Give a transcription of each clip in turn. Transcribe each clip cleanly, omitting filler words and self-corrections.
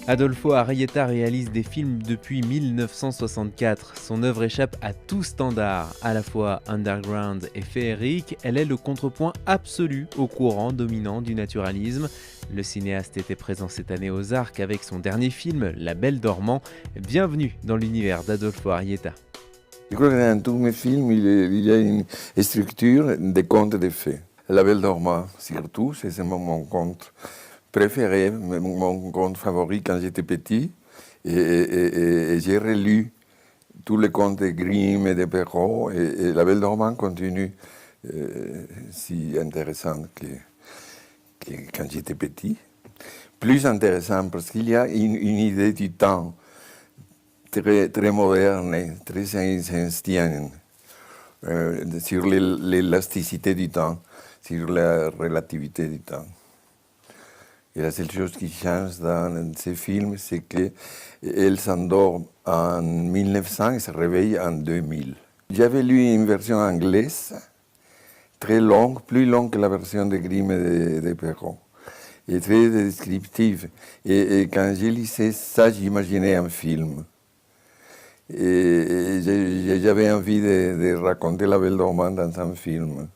Adolfo Arrieta réalise des films depuis 1964. Son œuvre échappe à tout standard, à la fois underground et féerique. Elle est le contrepoint absolu au courant dominant du naturalisme. Le cinéaste était présent cette année aux Arcs avec son dernier film, La Belle Dormant. Bienvenue dans l'univers d'Adolfo Arrieta. Je crois que dans tous mes films, il y a une structure de contes de fées. La Belle Dormant, surtout, c'est mon conte préféré, mon conte favori quand j'étais petit. Et j'ai relu tous les contes de Grimm et de Perrault. Et La Belle Dormant continue si intéressante que quand j'étais petit. Plus intéressant parce qu'il y a une idée du temps très moderne, très einsteinienne, sur l'élasticité du temps, sur la relativité du temps. Et la seule chose qui change dans ces films, c'est qu'elle s'endort en 1900 et se réveille en 2000. J'avais lu une version anglaise, très longue, plus longue que la version de Grimm et de Perrault, et très descriptive. Et quand je lisais ça, j'imaginais un film. Et j'avais envie de raconter La Belle Dormant dans un film.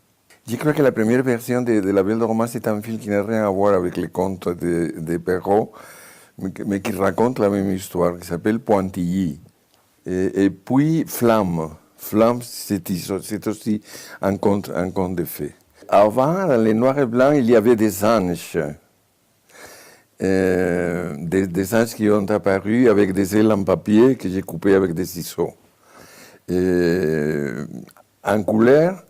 Je crois que la première version de La Belle Dormant, c'est un film qui n'a rien à voir avec les contes de Perrault, mais qui raconte la même histoire, qui s'appelle Pointilly. Et puis Flamme. Flamme, c'est aussi un conte de fées. Avant, dans les noirs et blancs, il y avait des anges. Des anges qui ont apparu avec des ailes en papier que j'ai coupées avec des ciseaux. En couleur,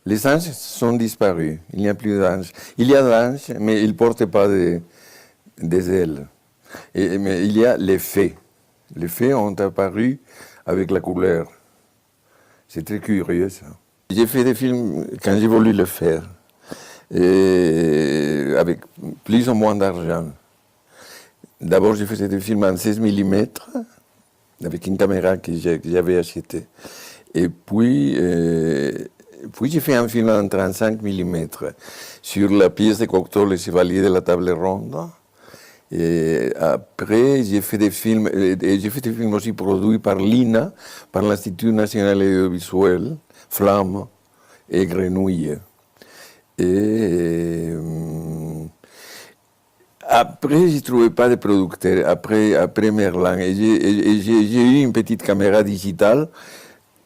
les anges sont disparus. Il n'y a plus d'anges. Il y a d'anges, mais ils ne portent pas des ailes. Mais il y a les fées. Les fées ont apparu avec la couleur. C'est très curieux, ça. J'ai fait des films quand j'ai voulu le faire, avec plus ou moins d'argent. D'abord, j'ai fait des films en 16 mm, avec une caméra que j'avais achetée. Et puis j'ai fait un film en 35 mm sur la pièce de Cocteau, Le Chevalier de la Table Ronde. Et après, j'ai fait des films aussi produits par l'INA, par l'Institut National Audiovisuel, Flamme et Grenouille. Après, je ne trouvais pas de producteur, après Merlin. Et j'ai eu une petite caméra digitale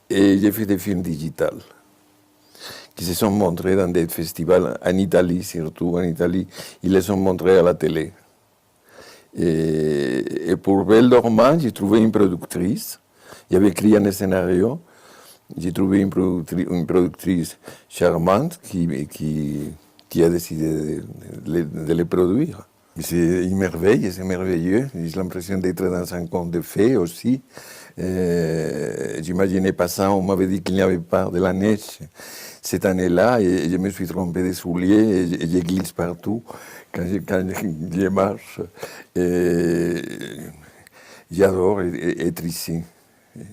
et j'ai fait des films digitales qui se sont montrés dans des festivals, en Italie surtout. En Italie, ils les ont montrés à la télé. Et pour Belle Dormant, j'ai trouvé une productrice. J'avais écrit un scénario. J'ai trouvé une productrice charmante qui a décidé de les produire. C'est une merveille, c'est merveilleux. J'ai l'impression d'être dans un conte de fées aussi. J'imaginais pas ça, on m'avait dit qu'il n'y avait pas de la neige cette année-là et je me suis trompé des souliers et je glisse partout quand je marche. J'adore être ici,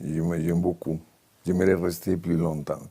j'aime beaucoup. J'aimerais rester plus longtemps.